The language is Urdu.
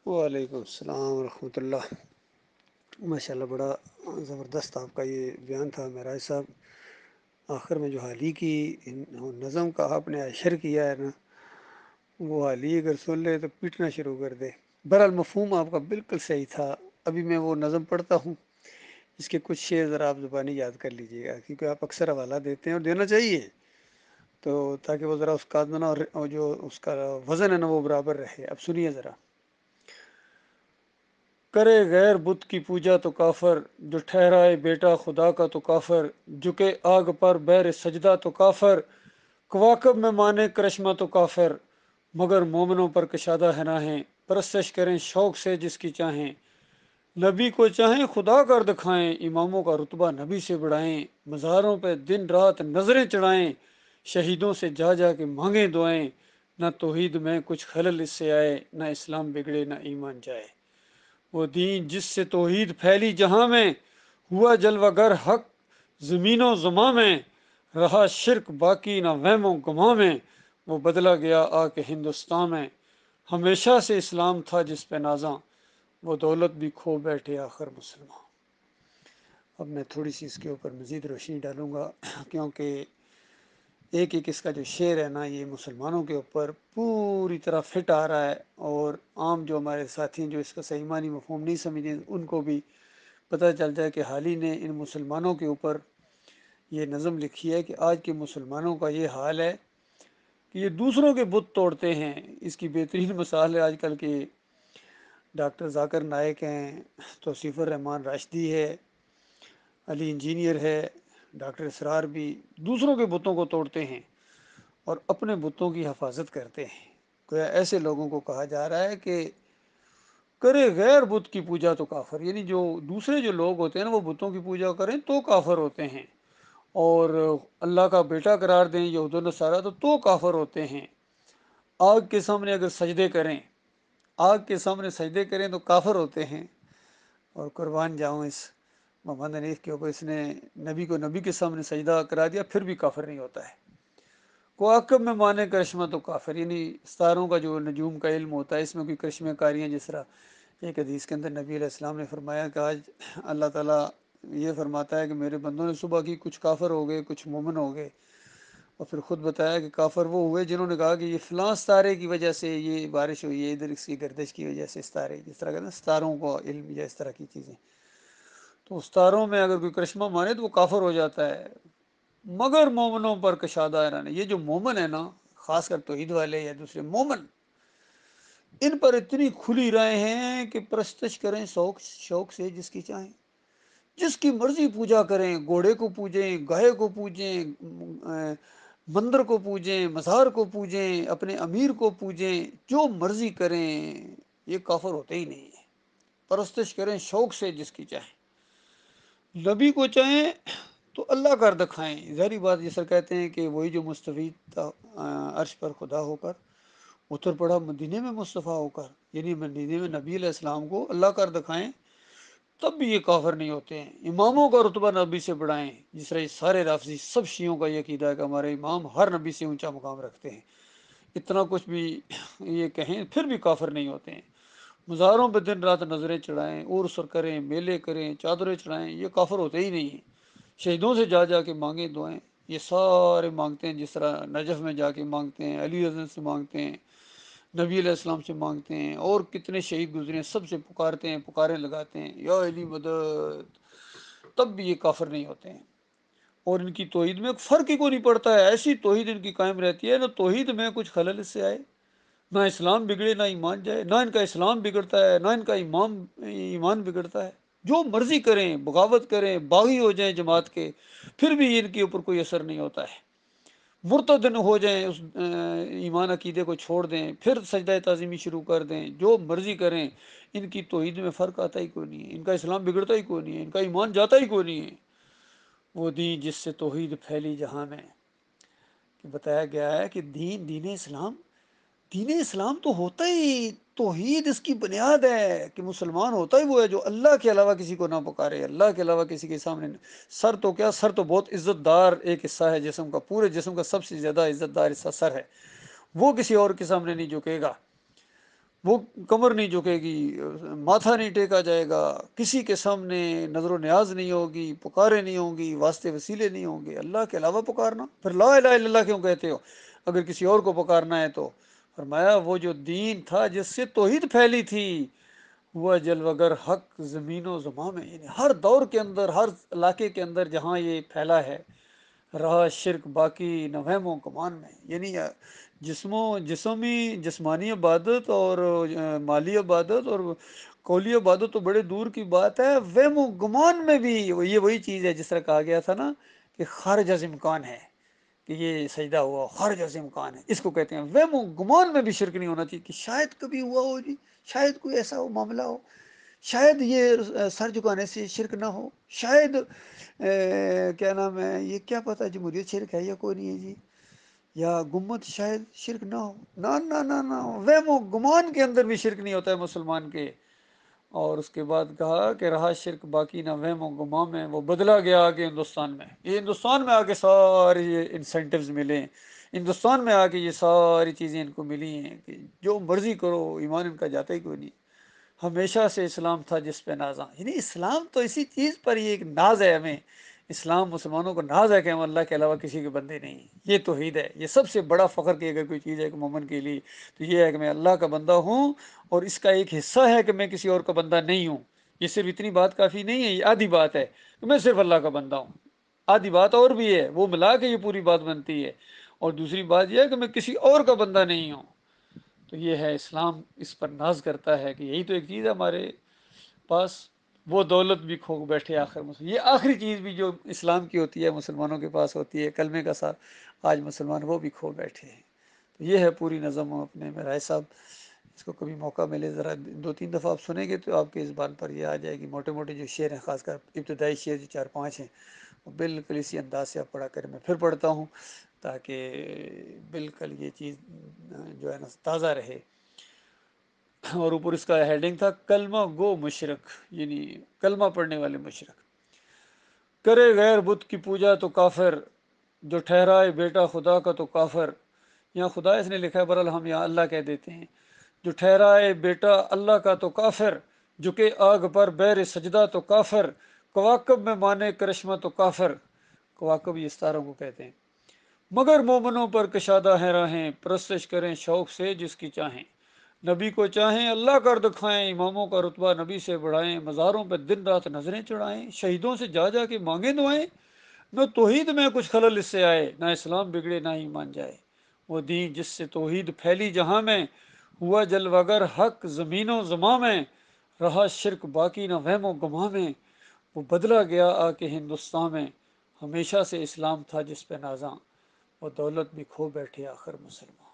وعلیکم السلام ورحمۃ اللہ۔ ماشاء اللہ، بڑا زبردست آپ کا یہ بیان تھا معراج صاحب۔ آخر میں جو حالی کی نظم کا آپ نے اشر کیا ہے نا، وہ حالی اگر سن لے تو پیٹنا شروع کر دے۔ بہرحال مفہوم آپ کا بالکل صحیح تھا۔ ابھی میں وہ نظم پڑھتا ہوں، اس کے کچھ شعر ذرا آپ زبانی یاد کر لیجئے گا، کیونکہ آپ اکثر حوالہ دیتے ہیں اور دینا چاہیے، تو تاکہ وہ ذرا اس کا نا اور جو اس کا وزن ہے نا وہ برابر رہے۔ اب سنیے ذرا۔ کرے غیر بت کی پوجا تو کافر، جو ٹھہرائے بیٹا خدا کا تو کافر، جھکے آگ پر بیر سجدہ تو کافر، کواکب میں مانے کرشمہ تو کافر، مگر مومنوں پر کشادہ ہے راہیں، پرستش کریں شوق سے جس کی چاہیں، نبی کو چاہیں خدا کر دکھائیں، اماموں کا رتبہ نبی سے بڑھائیں، مزاروں پہ دن رات نظریں چڑھائیں، شہیدوں سے جا جا کے مانگیں دعائیں، نہ توحید میں کچھ خلل اس سے آئے، نہ اسلام بگڑے نہ ایمان جائے۔ وہ دین جس سے توحید پھیلی جہاں میں، ہوا جلوہ گر حق زمین و زماں میں، رہا شرک باقی نہ وہم و گماں میں، وہ بدلا گیا آ کے ہندوستان میں، ہمیشہ سے اسلام تھا جس پہ نازاں، وہ دولت بھی کھو بیٹھے آخر مسلمان۔ اب میں تھوڑی سی اس کے اوپر مزید روشنی ڈالوں گا، کیونکہ ایک ایک اس کا جو شعر ہے نا، یہ مسلمانوں کے اوپر پوری طرح فٹ آ رہا ہے، اور عام جو ہمارے ساتھی ہیں جو اس کا صحیح معنی مفہوم نہیں سمجھیں، ان کو بھی پتہ چل جائے کہ حالی نے ان مسلمانوں کے اوپر یہ نظم لکھی ہے کہ آج کے مسلمانوں کا یہ حال ہے کہ یہ دوسروں کے بت توڑتے ہیں۔ اس کی بہترین مثال ہے آج کل کے ڈاکٹر ذاکر نائک ہیں، توصیف الرحمان راشدی ہے، علی انجینئر ہے، ڈاکٹر اسرار بھی دوسروں کے بتوں کو توڑتے ہیں اور اپنے بتوں کی حفاظت کرتے ہیں۔ گویا ایسے لوگوں کو کہا جا رہا ہے کہ کرے غیر بت کی پوجا تو کافر، یعنی جو دوسرے جو لوگ ہوتے ہیں نا وہ بتوں کی پوجا کریں تو کافر ہوتے ہیں، اور اللہ کا بیٹا قرار دیں یہود و نصارہ تو کافر ہوتے ہیں۔ آگ کے سامنے اگر سجدے کریں، آگ کے سامنے سجدے کریں تو کافر ہوتے ہیں، اور قربان جاؤں اس محمد حنیف کے اوپر، اس نے نبی کو نبی کے سامنے سجدہ کرا دیا پھر بھی کافر نہیں ہوتا ہے۔ کواکب میں مانے کرشمہ تو کافر، یعنی ستاروں کا جو نجوم کا علم ہوتا ہے اس میں کوئی کرشمہ کاریاں، جس طرح ایک حدیث کے اندر نبی علیہ السلام نے فرمایا کہ آج اللہ تعالیٰ یہ فرماتا ہے کہ میرے بندوں نے صبح کی کچھ کافر ہو گئے کچھ مومن ہو گئے، اور پھر خود بتایا کہ کافر وہ ہوئے جنہوں نے کہا کہ یہ فلاں ستارے کی وجہ سے یہ بارش ہوئی ہے، ادھر اس کی گردش کی وجہ سے ستارے، جس طرح کہتے ہیں ستاروں کو علم یا اس طرح کی چیزیں، تو ستاروں میں اگر کوئی کرشمہ مانے تو وہ کافر ہو جاتا ہے، مگر مومنوں پر کشادہ ہے۔ یہ جو مومن ہے نا، خاص کر توحید والے یا دوسرے مومن، ان پر اتنی کھلی رائے ہیں کہ پرستش کریں شوق سے جس کی چاہیں، جس کی مرضی پوجا کریں، گھوڑے کو پوجیں، گائے کو پوجیں، مندر کو پوجیں، مزار کو پوجیں، اپنے امیر کو پوجیں، جو مرضی کریں، یہ کافر ہوتے ہی نہیں ہیں۔ پرستش کریں شوق سے جس کی چاہیں، نبی کو چاہیں تو اللہ کر دکھائیں۔ ظاہری بات جس طرح کہتے ہیں کہ وہی جو مستوی تھا عرش پر خدا ہو کر اتر پڑا مدینے میں مصطفیٰ ہو کر، یعنی مدینے میں نبی علیہ السلام کو اللہ کر دکھائیں تب بھی یہ کافر نہیں ہوتے ہیں۔ اماموں کا رتبہ نبی سے بڑھائیں، جس طرح یہ سارے رافضی سب شیعوں کا یہ عقیدہ ہے کہ ہمارے امام ہر نبی سے اونچا مقام رکھتے ہیں، اتنا کچھ بھی یہ کہیں پھر بھی کافر نہیں ہوتے ہیں۔ مزاروں پہ دن رات نظریں چڑھائیں، عرس کریں، میلے کریں، چادریں چڑھائیں، یہ کافر ہوتے ہی نہیں ہیں۔ شہیدوں سے جا جا کے مانگیں دعائیں، یہ سارے مانگتے ہیں، جس طرح نجف میں جا کے مانگتے ہیں، علی حضرت سے مانگتے ہیں، نبی علیہ السلام سے مانگتے ہیں، اور کتنے شہید گزرے ہیں سب سے پکارتے ہیں، پکاریں لگاتے ہیں یا علی مدد، تب بھی یہ کافر نہیں ہوتے ہیں۔ اور ان کی توحید میں فرق ہی کو نہیں پڑتا ہے، ایسی توحید ان کی قائم رہتی ہے، نہ توحید میں کچھ خلل اس سے آئے، نہ اسلام بگڑے نہ ایمان جائے، نہ ان کا اسلام بگڑتا ہے نہ ان کا ایمان بگڑتا ہے۔ جو مرضی کریں، بغاوت کریں، باغی ہو جائیں جماعت کے، پھر بھی ان کے اوپر کوئی اثر نہیں ہوتا ہے۔ مرتد ہو جائیں، اس ایمان عقیدے کو چھوڑ دیں، پھر سجدہ تعظیمی شروع کر دیں، جو مرضی کریں، ان کی توحید میں فرق آتا ہی کوئی نہیں ہے، ان کا اسلام بگڑتا ہی کوئی نہیں ہے، ان کا ایمان جاتا ہی کوئی نہیں ہے۔ وہ دین جس سے توحید پھیلی جہاں میں، کہ بتایا گیا ہے کہ دین اسلام تو ہوتا ہی توحید، اس کی بنیاد ہے کہ مسلمان ہوتا ہی وہ ہے جو اللہ کے علاوہ کسی کو نہ پکارے، اللہ کے علاوہ کسی کے سامنے سر تو کیا، سر تو بہت عزت دار ایک حصہ ہے جسم کا، پورے جسم کا سب سے زیادہ عزت دار حصہ سر ہے، وہ کسی اور کے سامنے نہیں جھکے گا۔ وہ کمر نہیں جھکے گی، ماتھا نہیں ٹیکا جائے گا، کسی کے سامنے نظر و نیاز نہیں ہوگی، پکارے نہیں ہوں گی، واسطے وسیلے نہیں ہوں گے، اللہ کے علاوہ پکارنا. پھر لا الہ الا اللہ کیوں کہتے ہو اگر کسی اور کو پکارنا ہے تو؟ فرمایا وہ جو دین تھا جس سے توحید پھیلی تھی، ہوا جلوگر حق زمین و زماں میں، یعنی ہر دور کے اندر، ہر علاقے کے اندر جہاں یہ پھیلا ہے، رہا شرک باقی نہ وہم و گمان میں. یعنی جسمانی عبادت اور مالی عبادت اور قولی عبادت تو بڑے دور کی بات ہے، وہم و گمان میں بھی یہ وہی چیز ہے جس طرح کہا گیا تھا نا کہ خارج از امکان ہے کہ یہ سجدہ ہوا، خارج از امکان ہے، اس کو کہتے ہیں وہم و گمان میں بھی شرک نہیں ہونا چاہیے کہ شاید کبھی ہوا ہو جی، شاید کوئی ایسا ہو معاملہ ہو، شاید یہ سر جھکانے سے شرک نہ ہو، شاید کیا نام ہے، یہ کیا پتہ جمہوریت شرک ہے یا کوئی نہیں ہے جی، یا گمت شاید شرک نہ ہو. نہ نہ نہ نہ، وہم و گمان کے اندر بھی شرک نہیں ہوتا ہے مسلمان کے. اور اس کے بعد کہا کہ رہا شرک باقی نہ وہم و گمان میں، وہ بدلا گیا آگے ہندوستان میں. یہ ہندوستان میں آ کے سارے یہ انسینٹیوز ملے، ہندوستان میں آ کے یہ ساری چیزیں ان کو ملی ہیں کہ جو مرضی کرو، ایمان ان کا جاتا ہی کوئی نہیں. ہمیشہ سے اسلام تھا جس پہ نازاں، یعنی اسلام تو اسی چیز پر یہ ایک ناز ہے ہمیں. اسلام مسلمانوں کو ناز ہے کہ ہم اللہ کے علاوہ کسی کے بندے نہیں ہیں. یہ توحید ہے، یہ سب سے بڑا فخر کی اگر کوئی چیز ہے کہ مومن کے لیے تو یہ ہے کہ میں اللہ کا بندہ ہوں، اور اس کا ایک حصہ ہے کہ میں کسی اور کا بندہ نہیں ہوں. یہ صرف اتنی بات کافی نہیں ہے، یہ آدھی بات ہے کہ میں صرف اللہ کا بندہ ہوں. آدھی بات اور بھی ہے، وہ ملا کے یہ پوری بات بنتی ہے. اور دوسری بات یہ ہے کہ میں کسی اور کا بندہ نہیں ہوں. تو یہ ہے اسلام، اس پر ناز کرتا ہے کہ یہی تو ایک چیز ہے ہمارے پاس. وہ دولت بھی کھو بیٹھے آخر مسلم، یہ آخری چیز بھی جو اسلام کی ہوتی ہے مسلمانوں کے پاس ہوتی ہے، کلمے کا ساتھ، آج مسلمان وہ بھی کھو بیٹھے ہیں. تو یہ ہے پوری نظم اپنے میں. رائے صاحب اس کو کبھی موقع ملے ذرا 2-3 دفعہ آپ سنیں گے تو آپ کے اس بات پر یہ آ جائے گی. موٹے موٹے جو شعر ہیں، خاص کر ابتدائی شعر جو 4-5 ہیں، وہ بالکل اسی انداز سے آپ پڑھا کریں. میں پھر پڑھتا ہوں تاکہ بالکل یہ چیز جو ہے نا تازہ رہے. اور اوپر اس کا ہیڈنگ تھا کلمہ گو مشرک، یعنی کلمہ پڑھنے والے مشرک. کرے غیر بت کی پوجا تو کافر، جو ٹھہرائے بیٹا خدا کا تو کافر. یہاں خدا اس نے لکھا ہے، برحال ہم یہاں اللہ کہہ دیتے ہیں. جو ٹھہرائے بیٹا اللہ کا تو کافر، جھکے آگ پر بیر سجدہ تو کافر. کواکب میں مانے کرشمہ تو کافر. کواکب یہ ستاروں کو کہتے ہیں. مگر مومنوں پر کشادہ ہیں راہیں، پرستش کریں شوق سے جس کی چاہیں. نبی کو چاہیں اللہ کر دکھائیں، اماموں کا رتبہ نبی سے بڑھائیں. مزاروں پہ دن رات نظریں چڑھائیں، شہیدوں سے جا جا کے مانگیں دعائیں. نہ توحید میں کچھ خلل اس سے آئے، نہ اسلام بگڑے نہ ایمان جائے. وہ دین جس سے توحید پھیلی جہاں میں، ہوا جلوگر حق زمین و زماں میں. رہا شرک باقی نہ وہم و گماں میں، وہ بدلا گیا آ کے ہندوستان میں. ہمیشہ سے اسلام تھا جس پہ نازاں، وہ دولت بھی کھو بیٹھے آخر مسلمان.